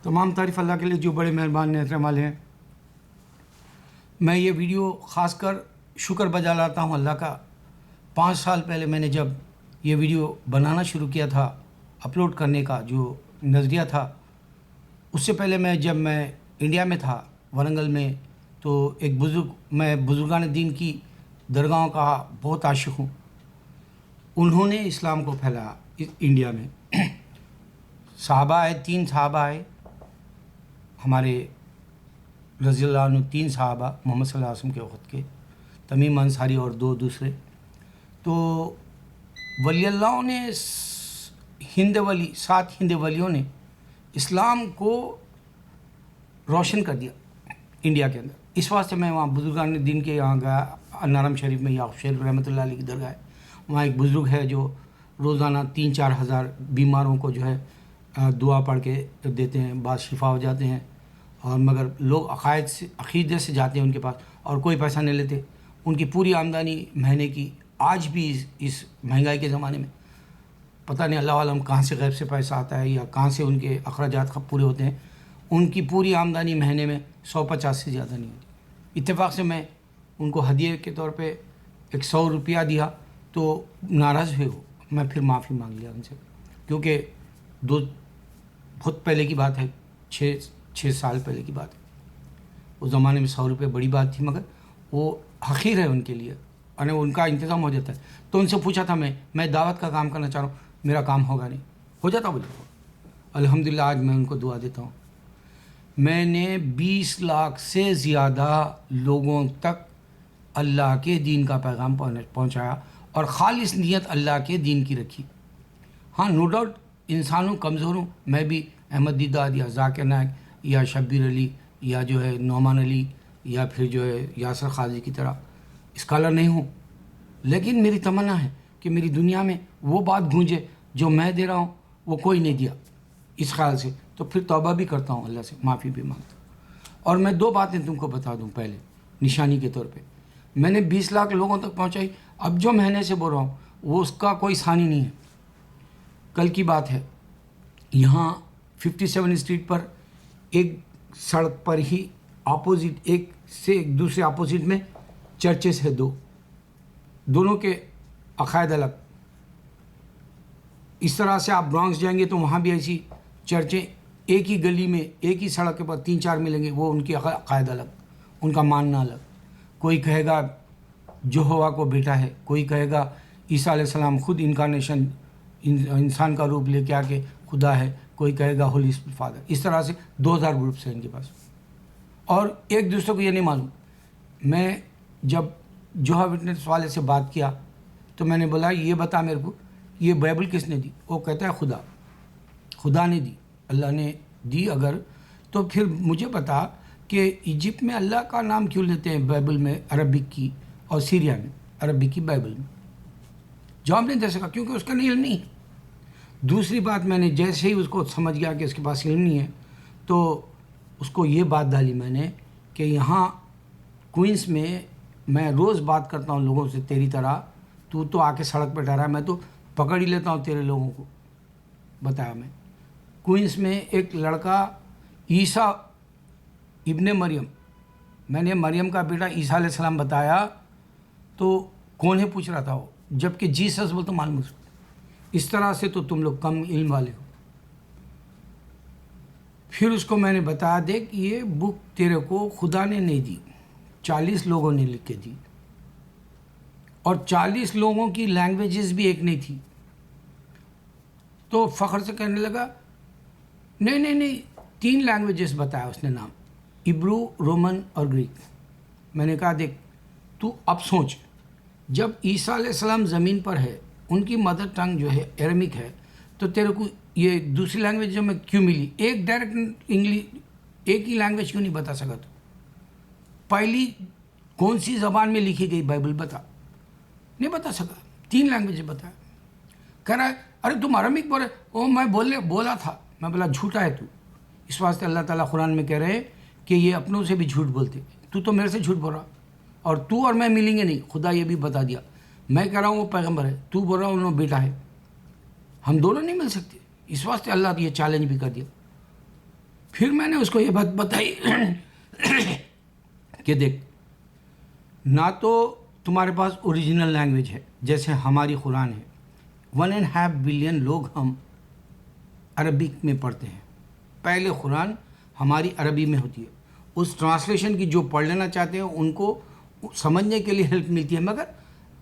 تمام تعریف اللہ کے لیے جو بڑے مہربان نعمت والے ہیں۔ میں یہ ویڈیو خاص کر شکر بجا لاتا ہوں اللہ کا۔ 5 سال پہلے میں نے جب یہ ویڈیو بنانا شروع کیا تھا، اپلوڈ کرنے کا جو نظریہ تھا، اس سے پہلے جب میں انڈیا میں تھا ورنگل میں، تو ایک میں بزرگان دین کی درگاہوں کا بہت عاشق ہوں۔ انہوں نے اسلام کو پھیلایا انڈیا میں۔ صحابہ آئے، 3 صحابہ آئے ہمارے رضی اللہ عنہ، 3 صحابہ محمد صلی اللہ علیہ وسلم کے وقت کے، تمیم انصاری اور 2 دوسرے۔ تو ولی اللہ نے ہند ولی 7 ہند ولیوں نے اسلام کو روشن کر دیا انڈیا کے اندر۔ اس واسطے میں وہاں بزرگان دین کے یہاں گیا، نارم شریف میں یعقوب شریف رحمۃ اللہ علیہ کی درگاہ ہے۔ وہاں ایک بزرگ ہے جو روزانہ 3-4 ہزار بیماروں کو جو ہے دعا پڑھ کے دیتے ہیں، بعض شفا ہو جاتے ہیں، اور مگر لوگ عقیدے سے جاتے ہیں ان کے پاس اور کوئی پیسہ نہیں لیتے۔ ان کی پوری آمدنی مہینے کی، آج بھی اس مہنگائی کے زمانے میں پتہ نہیں اللہ عالم کہاں سے غیب سے پیسہ آتا ہے یا کہاں سے ان کے اخراجات پورے ہوتے ہیں، ان کی پوری آمدنی مہینے میں 150 سے زیادہ نہیں ہوتی۔ اتفاق سے میں ان کو ہدیے کے طور پہ 100 روپیہ دیا تو ناراض ہوئے ہو، میں پھر معافی مانگ لیا ان سے، کیونکہ بہت پہلے کی بات ہے، 6 سال پہلے کی بات ہے۔ اس زمانے میں 100 روپے بڑی بات تھی، مگر وہ حقیر ہے ان کے لیے، اور ان کا انتظام ہو جاتا ہے۔ تو ان سے پوچھا تھا میں دعوت کا کام کرنا چاہ رہا ہوں، میرا کام ہوگا نہیں، ہو جاتا بولے۔ الحمدللہ آج میں ان کو دعا دیتا ہوں۔ میں نے 20 لاکھ سے زیادہ لوگوں تک اللہ کے دین کا پیغام پہنچایا، اور خالص نیت اللہ کے دین کی رکھی۔ ہاں، نو ڈاؤٹ انسان ہوں، کمزور ہوں، میں بھی احمد دیداد یا ذاکر نائک یا شبیر علی یا جو ہے نعمان علی یا پھر جو ہے یاسر قاضی کی طرح اسکالر نہیں ہوں، لیکن میری تمنا ہے کہ میری دنیا میں وہ بات گونجے جو میں دے رہا ہوں وہ کوئی نہیں دیا، اس خیال سے تو پھر توبہ بھی کرتا ہوں، اللہ سے معافی بھی مانگتا ہوں۔ اور میں 2 باتیں تم کو بتا دوں پہلے نشانی کے طور پہ۔ میں نے 20 لاکھ لوگوں تک پہنچائی، اب جو مہینے سے بول رہا ہوں وہ اس کا کوئی ثانی نہیں ہے۔ کل کی بات ہے، یہاں 57 اسٹریٹ پر ایک سڑک پر ہی اپوزٹ، ایک دوسرے اپوزٹ میں چرچز ہے، دونوں کے عقائد الگ۔ اس طرح سے آپ برانکس جائیں گے تو وہاں بھی ایسی چرچیں ایک ہی گلی میں، ایک ہی سڑک کے پر 3-4 ملیں گے، وہ ان کے عقائد الگ، ان کا ماننا الگ۔ کوئی کہے گا یہوہ کو بیٹا ہے، کوئی کہے گا عیسیٰ علیہ السلام خود انکارنیشن انسان کا روپ لے کے آ کے خدا ہے، کوئی کہے گا ہولی اسپرٹ فادر۔ اس طرح سے 2000 گروپس ہیں ان کے پاس، اور ایک دوسرے کو یہ نہیں معلوم۔ میں جب جوہا وٹنس والے سے بات کیا تو میں نے بولا یہ بتا میرے کو، یہ بائبل کس نے دی؟ وہ کہتا ہے خدا نے دی، اللہ نے دی۔ اگر تو پھر مجھے بتا کہ ایجپٹ میں اللہ کا نام کیوں لیتے ہیں بائبل میں عربک کی، اور سیریا میں عربک کی بائبل میں؟ جواب نہیں دے سکا کیونکہ اس کا علم نہیں۔ دوسری بات، میں نے جیسے ہی اس کو سمجھ گیا کہ اس کے پاس علم نہیں ہے، تو اس کو یہ بات ڈالی میں نے کہ یہاں کوئنس میں روز بات کرتا ہوں لوگوں سے تیری طرح، تو آ کے سڑک پہ ٹھہرا ہے، میں تو پکڑ ہی لیتا ہوں تیرے لوگوں کو۔ بتایا میں کوئنس میں ایک لڑکا عیسیٰ ابن مریم، میں نے مریم کا بیٹا عیسیٰ علیہ السلام بتایا تو کون ہے پوچھ رہا تھا وہ، جبکہ جیسس بولتا معلوم۔ اس طرح سے تو تم لوگ کم علم والے ہو۔ پھر اس کو میں نے بتایا دیکھ یہ بک تیرے کو خدا نے نہیں دی، 40 لوگوں نے لکھ کے دی، اور 40 لوگوں کی لینگویجز بھی ایک نہیں تھی۔ تو فخر سے کہنے لگا نہیں 3 لینگویجز بتایا اس نے نام، عبرو، رومن اور گریک۔ میں نے کہا دیکھ تو اب سوچ، جب عیسیٰ علیہ السلام زمین پر ہے، ان کی مدر ٹنگ جو ہے ایرمک ہے، تو تیرے کو یہ دوسری لینگویج جو میں کیوں ملی؟ ایک ڈائریکٹ انگلش، ایک ہی لینگویج کیوں نہیں بتا سکا تو؟ پہلی کون سی زبان میں لکھی گئی بائبل بتا؟ نہیں بتا سکا، 3 لینگویج بتایا۔ کہہ رہا ہے ارے تم عربک بولے، او میں بولا تھا۔ میں بولا جھوٹا ہے تو۔ اس واسطے اللہ تعالیٰ قرآن میں کہہ رہے ہیں کہ یہ اپنوں سے بھی جھوٹ بولتے، تو میرے سے جھوٹ بول رہا، اور تو اور میں ملیں گے نہیں، خدا یہ بھی بتا دیا۔ میں کہہ رہا ہوں وہ پیغمبر ہے، تو بول رہا ہوں انہوں بیٹا ہے، ہم دونوں نہیں مل سکتے۔ اس واسطے اللہ یہ چیلنج بھی کر دیا۔ پھر میں نے اس کو یہ بات بتائی کہ دیکھ، نہ تو تمہارے پاس اوریجنل لینگویج ہے جیسے ہماری قرآن ہے، 1.5 بلین لوگ ہم عربک میں پڑھتے ہیں، پہلے قرآن ہماری عربی میں ہوتی ہے، اس ٹرانسلیشن کی جو پڑھ لینا چاہتے ہیں ان کو سمجھنے کے لیے ہیلپ ملتی ہے، مگر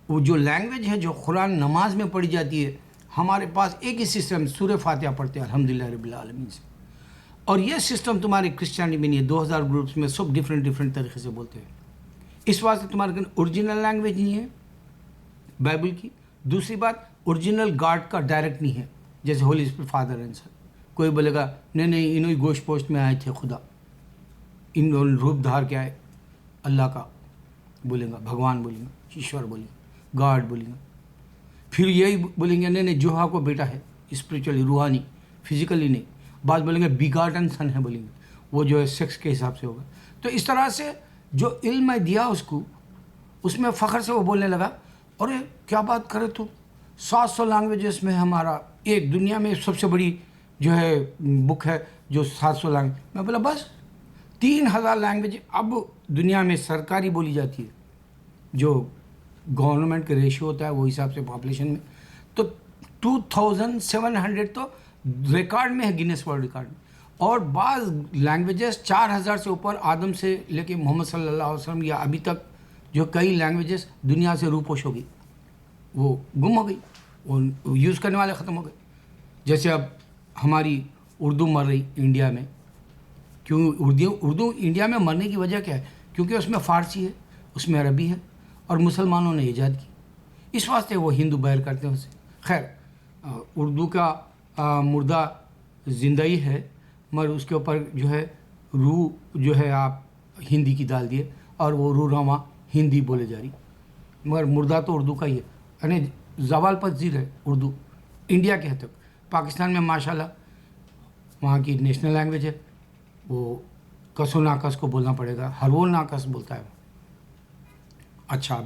وہ جو لینگویج ہے جو قرآن نماز میں پڑھی جاتی ہے، ہمارے پاس ایک ہی سسٹم، سورہ فاتحہ پڑھتے ہیں الحمدللہ رب العالمین سے، اور یہ سسٹم تمہارے کرسچینٹی میں نہیں ہے، 2000 گروپس میں سب ڈفرینٹ طریقے سے بولتے ہیں، اس واسطے تمہارے اوریجنل لینگویج نہیں ہے بائبل کی۔ دوسری بات، اوریجنل گاڈ کا ڈائریکٹ نہیں ہے، جیسے ہولی اسپرٹ فادر اینڈ سن، کوئی بولے گا نہیں انہوں گوشت پوشت میں آئے تھے خدا، ان روپ دھار کے آئے، اللہ کا بولیں گا، بھگوان بولیں گا، ایشور بولیں گا، گاڈ بولیں گا، پھر یہی بولیں گے نہیں جوہا کو بیٹا ہے، اسپریچولی روحانی، فزیکلی نہیں، بعض بولیں گے بیگاٹن سن ہے بولیں گے، وہ جو ہے سیکس کے حساب سے ہوگا۔ تو اس طرح سے جو علم میں دیا اس کو، اس میں فخر سے وہ بولنے لگا، ارے کیا بات کرے تو 700 لینگویجز میں ہمارا، ایک دنیا میں سب سے بڑی جو ہے بک ہے جو 700 لینگویج، میں بولا بس 3000 لینگویج اب دنیا میں سرکاری بولی جاتی ہے، جو گورنمنٹ کا ریشو ہوتا ہے وہ حساب سے پاپولیشن میں، تو 2700 تو ریکارڈ میں ہے گینیس ورلڈ ریکارڈ میں، اور بعض لینگویجز 4000 سے اوپر، آدم سے لے کے محمد صلی اللہ علیہ وسلم یا ابھی تک جو کئی لینگویجز دنیا سے روپوش ہو گئی، وہ گم ہو گئی، وہ یوز کرنے والے ختم ہو گئے، جیسے اب ہماری اردو مر رہی انڈیا میں، کیوں اردو انڈیا میں مرنے کی وجہ کیا ہے؟ کیونکہ اس میں فارسی ہے، اس میں عربی ہے، اور مسلمانوں نے ایجاد کی، اس واسطے وہ ہندو بیر کرتے ہیں اسے۔ خیر، اردو کا مردہ زندہ ہی ہے، مگر اس کے اوپر جو ہے روح جو ہے آپ ہندی کی ڈال دیے، اور وہ روح رواں ہندی بولے جا رہی، مگر مردہ تو اردو کا ہی ہے، یعنی زوال پذیر ہے اردو انڈیا کے حد تک۔ پاکستان میں ماشاءاللہ وہاں کی نیشنل لینگویج ہے، وہ کس و ناکس کو بولنا پڑے گا، ہر وہ ناکس بولتا ہے۔ اچھا،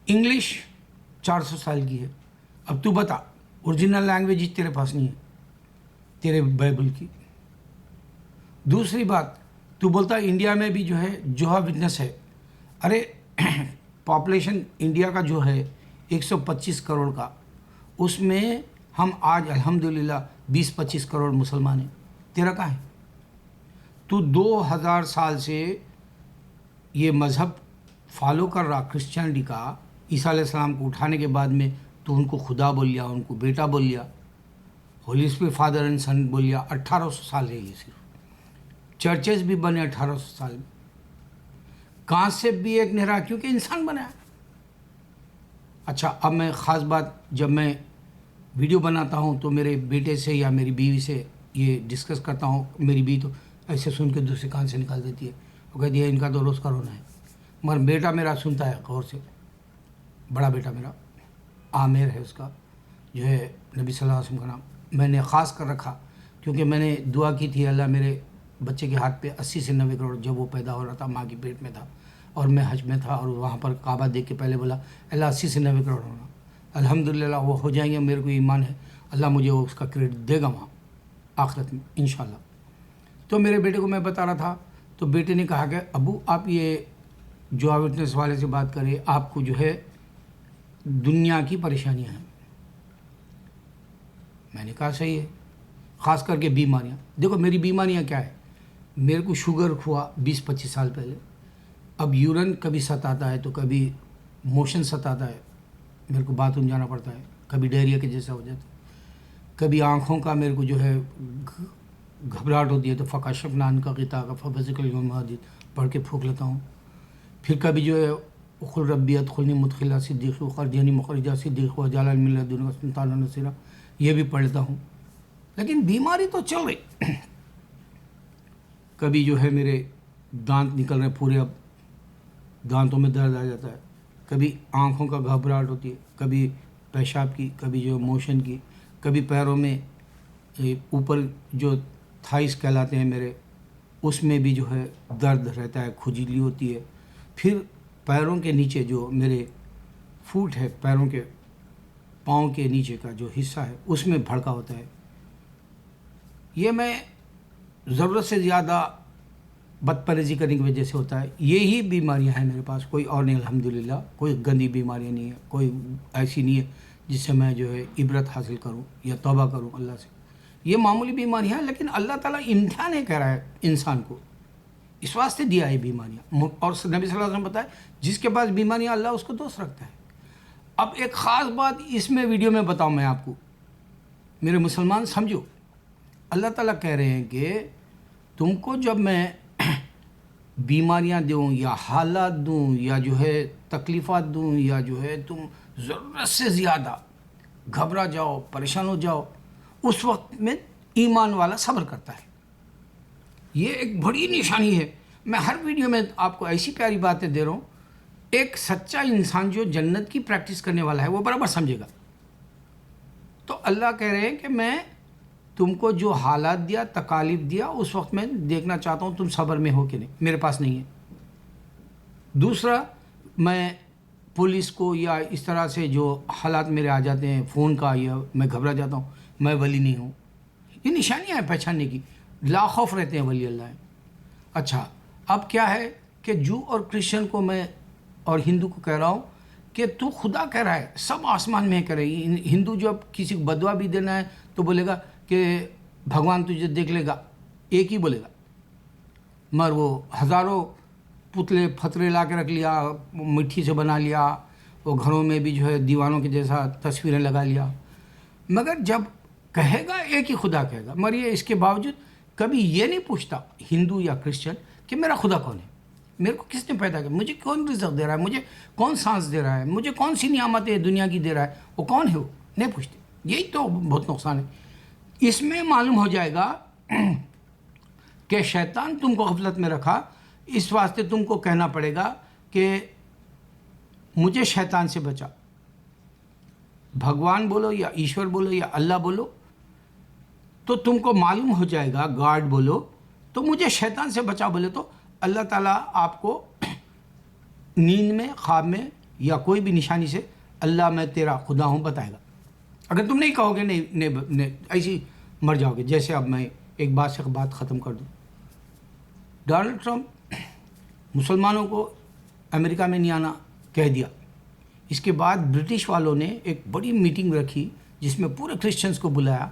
انگلش 400 سال کی ہے، اب تو بتا اوریجنل لینگویج ہی تیرے پاس نہیں ہے تیرے بائبل کی۔ دوسری بات، تو بولتا انڈیا میں بھی جو ہے جوہا وٹنس ہے، ارے پاپولیشن انڈیا کا جو ہے 125 کروڑ کا، اس میں ہم آج الحمدللہ 20-25 کروڑ مسلمان ہیں، تیرا کہاں ہے؟ تو 2000 سال سے یہ مذہب فالو کر رہا کرسچینٹی کا، عیسیٰ علیہ السلام کو اٹھانے کے بعد میں تو ان کو خدا بول لیا، ان کو بیٹا بول لیا، ہولی اسپرٹ فادر اینڈ سن بول لیا، 1800 سال ہے یہ صرف، چرچز بھی بنے 1800 سال میں، کانسیپٹ بھی ایک نہیں رہا کیونکہ انسان بنا ہے۔ اچھا، اب میں خاص بات، جب میں ویڈیو بناتا ہوں تو میرے بیٹے سے یا میری بیوی سے یہ ڈسکس کرتا ہوں، میری بیوی تو ایسے سن کے دوسرے کان سے نکال دیتی ہے، وہ کہتی ہے ان کا تو روز کا رونا ہے، مگر بیٹا میرا سنتا ہے غور سے، بڑا بیٹا میرا عامر ہے، اس کا جو ہے نبی صلی اللہ علیہ وسلم کا نام میں نے خاص کر رکھا، کیونکہ میں نے دعا کی تھی اللہ میرے بچے کے ہاتھ پہ 80 سے 90 کروڑ، جب وہ پیدا ہو رہا تھا ماں کی پیٹ میں تھا اور میں حج میں تھا، اور وہاں پر کعبہ دیکھ کے پہلے بولا اللہ 80 سے 90 کروڑ ہونا، الحمدللہ وہ ہو جائیں گے، میرے کو ایمان ہے اللہ مجھے وہ اس کا کریڈٹ دے گا وہاں آخرت میں انشاءاللہ۔ تو میرے بیٹے کو میں بتا رہا تھا، تو بیٹے نے کہا کہ ابو آپ یہ جو وٹنس والے سے بات کریں، آپ کو جو ہے دنیا کی پریشانیاں ہیں۔ میں نے کہا صحیح ہے، خاص کر کے بیماریاں، دیکھو میری بیماریاں کیا ہے، میرے کو شوگر ہوا 20-25 سال پہلے، اب یورین کبھی ستاتا ہے تو کبھی موشن ستاتا ہے، میرے کو باتھ روم جانا پڑتا ہے، کبھی ڈائریا کے جیسا ہو جاتا ہے، کبھی آنکھوں کا میرے کو جو ہے گھبراہٹ ہوتی ہے تو فکاشف نان کا غطا کا فزیکل محادث پڑھ کے پھونک لیتا ہوں، پھر کبھی جو ہے اخل ربیت خلنی مدخلہ صدیق خرجانی مخرجہ صدیق و جلال ملت دن تعالیٰ نصیرہ، یہ بھی پڑھ لیتا ہوں، لیکن بیماری تو چل رہی، کبھی جو ہے میرے دانت نکل رہے پورے، اب دانتوں میں درد آ جاتا ہے، کبھی آنکھوں کا گھبراہٹ ہوتی ہے، کبھی پیشاب کی، کبھی جو موشن کی، کبھی پیروں میں اوپر جو تھائس کہلاتے ہیں میرے، اس میں بھی جو ہے درد رہتا ہے، کھجلی ہوتی ہے، پھر پیروں کے نیچے جو میرے فوٹ ہے، پیروں کے پاؤں کے نیچے کا جو حصہ ہے اس میں بھڑکا ہوتا ہے۔ یہ میں ضرورت سے زیادہ بد پرہیزی کرنے کی وجہ سے ہوتا ہے. یہی بیماریاں ہیں میرے پاس, کوئی اور نہیں الحمدللہ. کوئی گندی بیماریاں نہیں ہے, کوئی ایسی نہیں ہے جس سے میں جو ہے عبرت حاصل کروں یا توبہ کروں اللہ سے. یہ معمولی بیماریاں ہیں, لیکن اللہ تعالیٰ امتحان نہیں کہہ رہا ہے انسان کو, اس واسطے دیا ہے بیماریاں. اور نبی صلی اللہ علیہ وسلم بتائے جس کے پاس بیماریاں اللہ اس کو دوست رکھتا ہے. اب ایک خاص بات اس میں ویڈیو میں بتاؤں میں آپ کو, میرے مسلمان سمجھو. اللہ تعالیٰ کہہ رہے ہیں کہ تم کو جب میں بیماریاں دوں یا حالات دوں یا جو ہے تکلیفات دوں یا جو ہے تم ضرورت سے زیادہ گھبرا جاؤ, پریشان ہو جاؤ, اس وقت میں ایمان والا صبر کرتا ہے. یہ ایک بڑی نشانی ہے. میں ہر ویڈیو میں آپ کو ایسی پیاری باتیں دے رہا ہوں. ایک سچا انسان جو جنت کی پریکٹس کرنے والا ہے وہ برابر سمجھے گا. تو اللہ کہہ رہے ہیں کہ میں تم کو جو حالات دیا, تکالیف دیا, اس وقت میں دیکھنا چاہتا ہوں تم صبر میں ہو کہ نہیں. میرے پاس نہیں ہے. دوسرا, میں پولیس کو یا اس طرح سے جو حالات میرے آ جاتے ہیں فون کا, یا میں گھبرا جاتا ہوں, میں ولی نہیں ہوں. یہ نشانیاں ہیں پہچاننے کی. لا خوف رہتے ہیں ولی اللہ ہیں. اچھا, اب کیا ہے کہ جو اور کرسچن کو میں اور ہندو کو کہہ رہا ہوں کہ تو خدا کہہ رہا ہے, سب آسمان میں کہہ رہے ہیں. ہندو جب کسی کو بدعا بھی دینا ہے تو بولے گا کہ بھگوان تجھے دیکھ لے گا, ایک ہی بولے گا. مگر وہ ہزاروں پتلے پھترے لا کے رکھ لیا, مٹی سے بنا لیا, وہ گھروں میں بھی جو ہے دیوانوں کے جیسا تصویریں لگا لیا. مگر جب کہے گا ایک ہی خدا کہے گا. مگر یہ اس کے باوجود کبھی یہ نہیں پوچھتا ہندو یا کرسچن کہ میرا خدا کون ہے, میرے کو کس نے پیدا کیا, مجھے کون رزق دے رہا ہے, مجھے کون سانس دے رہا ہے, مجھے کون سی نعمتیں دنیا کی دے رہا ہے, وہ کون ہے, وہ نہیں پوچھتے. یہی تو بہت نقصان ہے. اس میں معلوم ہو جائے گا کہ شیطان تم کو غفلت میں رکھا. اس واسطے تم کو کہنا پڑے گا کہ مجھے شیطان سے بچا. بھگوان بولو یا ایشور بولو یا اللہ بولو تو تم کو معلوم ہو جائے گا. گاڈ بولو تو مجھے شیطان سے بچا بولے تو اللہ تعالیٰ آپ کو نیند میں, خواب میں یا کوئی بھی نشانی سے اللہ میں تیرا خدا ہوں بتائے گا. اگر تم نہیں کہو گے نہیں ایسی مر جاؤ گے. جیسے اب میں ایک بات سے بات ختم کر دوں. ڈونلڈ ٹرمپ مسلمانوں کو امریکہ میں نہیں آنا کہہ دیا. اس کے بعد برٹش والوں نے ایک بڑی میٹنگ رکھی جس میں پورے کرسچنس کو بلایا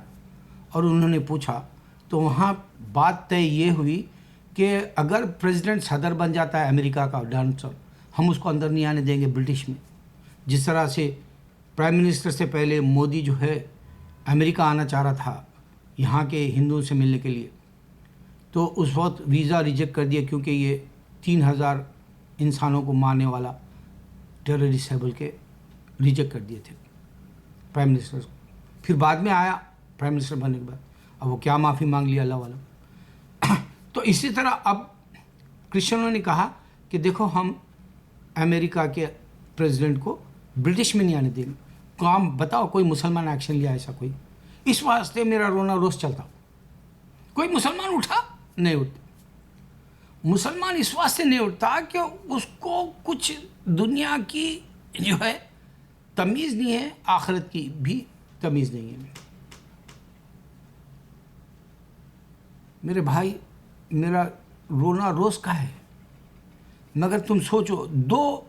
اور انہوں نے پوچھا. تو وہاں بات طے یہ ہوئی کہ اگر پریزیڈنٹ صدر بن جاتا ہے امریکہ کا ڈونلڈ ٹرمپ, ہم اس کو اندر نہیں آنے دیں گے برٹش میں. جس طرح سے پرائم منسٹر سے پہلے مودی جو ہے امریکہ آنا چاہ رہا تھا یہاں کے ہندوؤں سے ملنے کے لیے, تو اس وقت ویزا ریجیکٹ کر دیا کیونکہ یہ 3000 انسانوں کو مارنے والا ٹیررسٹ ہے بول کے ریجیکٹ کر دیے تھے پرائم منسٹر کو. پھر بعد میں آیا پرائم منسٹر بننے کے بعد, اب وہ کیا معافی مانگ لیا اللہ والا. تو اسی طرح اب کرسچنوں نے کہا کہ دیکھو ہم امریکہ کے پریزیڈنٹ کو برٹش میں نہیں آنے دیں گے. کام بتاؤ کوئی مسلمان ایکشن لیا ایسا کوئی؟ اس واسطے میرا رونا روز چلتا. کوئی مسلمان اٹھا نہیں اٹھتا. مسلمان اس واسطے نہیں اٹھتا کہ اس کو کچھ دنیا کی جو ہے تمیز نہیں ہے, آخرت کی بھی تمیز نہیں ہے. میرے بھائی, میرا رونا روز کا ہے. مگر تم سوچو 2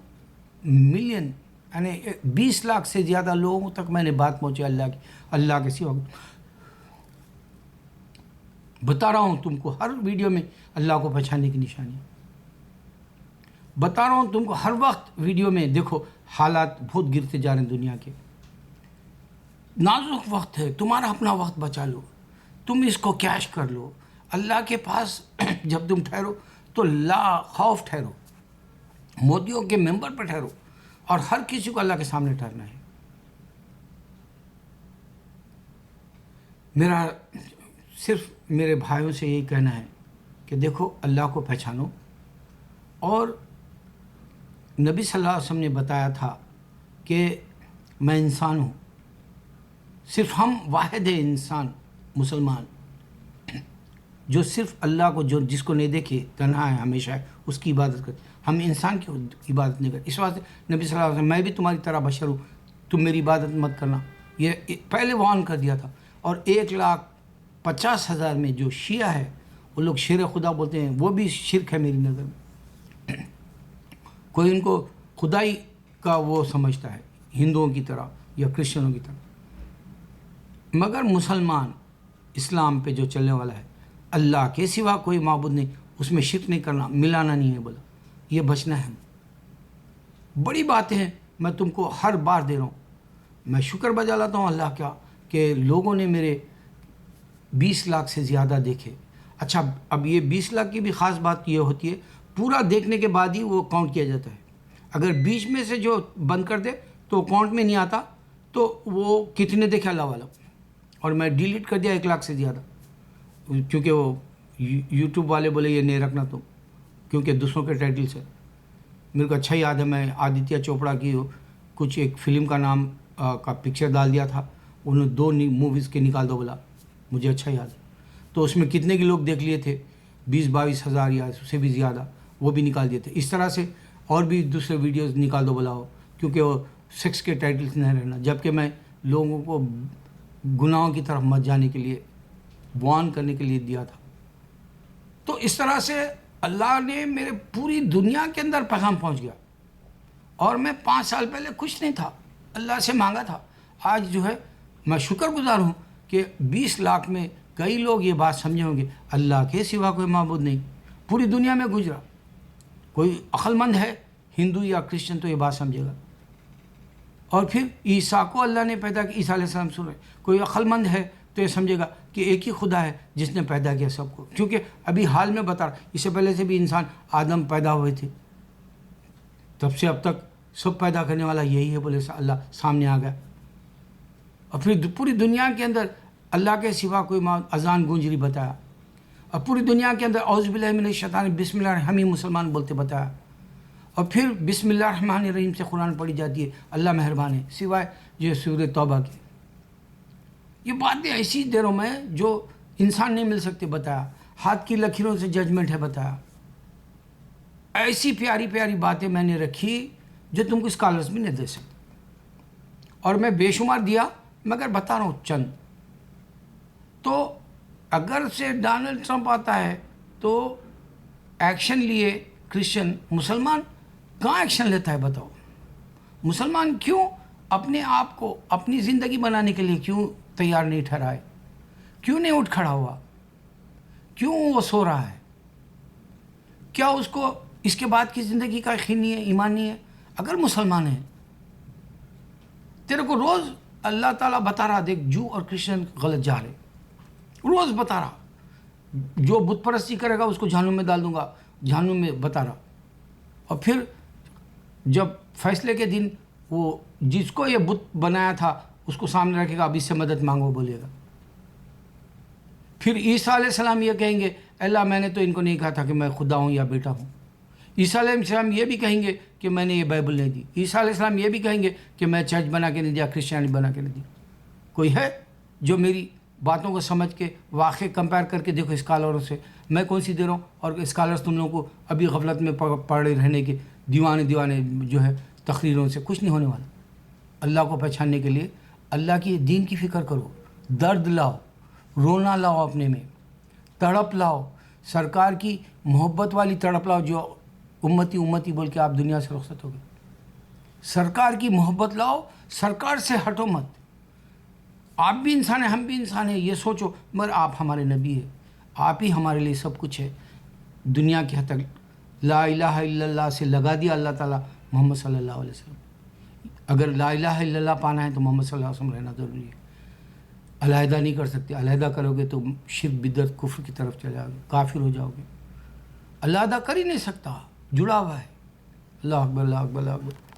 ملین یعنی 20 لاکھ سے زیادہ لوگوں تک میں نے بات پہنچی اللہ کے سوا. بتا رہا ہوں تم کو ہر ویڈیو میں اللہ کو پہچاننے کی نشانی بتا رہا ہوں تم کو ہر وقت ویڈیو میں. دیکھو حالات بہت گرتے جا رہے ہیں دنیا کے. نازک وقت ہے, تمہارا اپنا وقت بچا لو, تم اس کو کیش کر لو. اللہ کے پاس جب تم ٹھہرو تو لا خوف ٹھہرو, مودیوں کے ممبر پر ٹھہرو, اور ہر کسی کو اللہ کے سامنے ٹھہرنا ہے. میرا صرف میرے بھائیوں سے یہی کہنا ہے کہ دیکھو اللہ کو پہچانو. اور نبی صلی اللہ علیہ وسلم نے بتایا تھا کہ میں انسان ہوں. صرف ہم واحد ہے انسان مسلمان جو صرف اللہ کو, جو جس کو نہیں دیکھے تنہا ہے ہمیشہ ہے, اس کی عبادت کرتے. ہم انسان کی عبادت نہیں کرتے. اس واسطے نبی صلی اللہ علیہ وسلم میں بھی تمہاری طرح بشر ہوں, تم میری عبادت مت کرنا, یہ پہلے وارن کر دیا تھا. اور 1,50,000 میں جو شیعہ ہے وہ لوگ شیر خدا بولتے ہیں، وہ بھی شرک ہے میری نظر میں. کوئی ان کو خدائی کا وہ سمجھتا ہے ہندوؤں کی طرح یا کرسچنوں کی طرح. مگر مسلمان اسلام پہ جو چلنے والا ہے، اللہ کے سوا کوئی معبود نہیں، اس میں شرک نہیں کرنا، ملانا نہیں ہے، بولا یہ بچنا ہے. بڑی باتیں ہیں، میں تم کو ہر بار دے رہا ہوں. میں شکر بجا لاتا ہوں اللہ کا کہ لوگوں نے میرے 20 لاکھ سے زیادہ دیکھے. اچھا، اب یہ 20 لاکھ کی بھی خاص بات یہ ہوتی ہے، پورا دیکھنے کے بعد ہی وہ کاؤنٹ کیا جاتا ہے. اگر بیچ میں سے جو بند کر دے تو کاؤنٹ میں نہیں آتا، تو وہ کتنے دیکھے اللہ والا. اور میں ڈیلیٹ کر دیا 1 لاکھ سے زیادہ، کیونکہ وہ یوٹیوب والے بولے یہ نہیں رکھنا تم، کیونکہ دوسروں کے ٹائٹل سے. میرے کو اچھا یاد ہے، میں آدتیہ چوپڑا کی کچھ ایک فلم کا نام کا پکچر ڈال دیا تھا، انہوں نے 2 موویز کے نکال دو بولا، مجھے اچھا یاد ہے. تو اس میں کتنے کے لوگ دیکھ لیے تھے، 20-22 ہزار یا اس سے بھی زیادہ، وہ بھی نکال دیے تھے. اس طرح سے اور بھی دوسرے ویڈیوز نکال دو بولا ہو، کیونکہ وہ سیکس کے ٹائٹلس نہیں رہنا. جبکہ میں لوگوں کو گناہوں کی طرف مت جانے کے لیے وارن کرنے کے لیے دیا تھا. تو اس طرح سے اللہ نے میرے پوری دنیا کے اندر پیغام پہنچ گیا. اور میں 5 سال پہلے کچھ نہیں تھا، اللہ سے مانگا تھا. آج جو ہے میں شکر گزار ہوں کہ 20 لاکھ میں کئی لوگ یہ بات سمجھے ہوں گے، اللہ کے سوا کوئی معبود نہیں. پوری دنیا میں گزرا، کوئی عقل مند ہے ہندو یا کرسچن تو یہ بات سمجھے گا. اور پھر عیسیٰ کو اللہ نے پیدا کیا، عیسیٰ علیہ السلام سن رہے، کوئی عقل مند ہے تو یہ سمجھے گا کہ ایک ہی خدا ہے جس نے پیدا کیا سب کو. کیونکہ ابھی حال میں بتا رہا، اس سے پہلے سے بھی انسان آدم پیدا ہوئے تھے، تب سے اب تک سب پیدا کرنے والا یہی ہے، بولے اللہ سامنے آ گیا. اور پھر پوری دنیا کے اندر اللہ کے سوا کوئی اذان گونج رہی بتایا. اور پوری دنیا کے اندر اعوذ باللہ من الشیطان بسم اللہ الرحمن الرحیم مسلمان بولتے بتایا. اور پھر بسم اللہ الرحمن الرحیم سے قرآن پڑھی جاتی ہے، اللہ مہربان ہے، سوائے جو سورہ توبہ کی. یہ باتیں ایسی دیروں میں جو انسان نہیں مل سکتے بتایا. ہاتھ کی لکیروں سے ججمنٹ ہے بتایا. ایسی پیاری پیاری باتیں میں نے رکھی جو تم کو اسکالرس بھی نہیں دے سکتے. اور میں بے شمار دیا، مگر بتا رہا ہوں چند. تو اگر سے ڈونلڈ ٹرمپ آتا ہے تو ایکشن لیے کرسچن، مسلمان کہاں ایکشن لیتا ہے بتاؤ؟ مسلمان کیوں اپنے آپ کو اپنی زندگی بنانے کے لیے کیوں تیار نہیں ٹھہرائے؟ کیوں نہیں اٹھ کھڑا ہوا؟ کیوں وہ سو رہا ہے؟ کیا اس کو اس کے بعد کی زندگی کا یقین نہیں ہے، ایمان نہیں ہے؟ اگر مسلمان ہے، تیرے کو روز اللہ تعالیٰ بتا رہا، دیکھ جو اور کرسچن غلط جا رہے، روز بتا رہا، جو بت پرستی کرے گا اس کو جہنم میں ڈال دوں گا، جہنم میں بتا رہا. اور پھر جب فیصلے کے دن وہ جس کو یہ بت بنایا تھا اس کو سامنے رکھے گا، اب اس سے مدد مانگو بولے گا. پھر عیسیٰ علیہ السلام یہ کہیں گے، اللہ میں نے تو ان کو نہیں کہا تھا کہ میں خدا ہوں یا بیٹا ہوں. عیسیٰ علیہ السلام یہ بھی کہیں گے کہ میں نے یہ بائبل نہیں دی. عیسیٰ علیہ السلام یہ بھی کہیں گے کہ میں چرچ بنا کے نہیں دیا، کرسچینٹی بنا کے نہیں دی. کوئی ہے جو میری باتوں کو سمجھ کے واقع کمپیئر کر کے دیکھو اسکالروں سے، میں کون سی دے رہا ہوں، اور اسکالرس تم لوگوں کو ابھی غفلت میں پڑے رہنے کے دیوانے جو ہے تقریروں سے کچھ نہیں ہونے والا. اللہ کو پہچاننے کے لیے اللہ کی دین کی فکر کرو، درد لاؤ، رونا لاؤ، اپنے میں تڑپ لاؤ، سرکار کی محبت والی تڑپ لاؤ، جو امتی امتی بول کے آپ دنیا سے رخصت ہو گئے. سرکار کی محبت لاؤ، سرکار سے ہٹو مت. آپ بھی انسان ہیں، ہم بھی انسان ہیں، یہ سوچو، مگر آپ ہمارے نبی ہیں، آپ ہی ہمارے لیے سب کچھ ہے. دنیا کی حد تک لا الہ الا اللہ سے لگا دیا اللہ تعالیٰ محمد صلی اللہ علیہ وسلم. اگر لا الہ الا اللہ پانا ہے تو محمد صلی اللہ علیہ وسلم رہنا ضروری ہے. علیحدہ نہیں کر سکتے، علیحدہ کرو گے تو شرک بدعت کفر کی طرف چلے جاؤ گے، کافر ہو جاؤ گے. علیحدہ کر ہی نہیں سکتا، جڑا ہوا ہے. اللہ اکبر، اللہ اکبر، اللہ اکبر.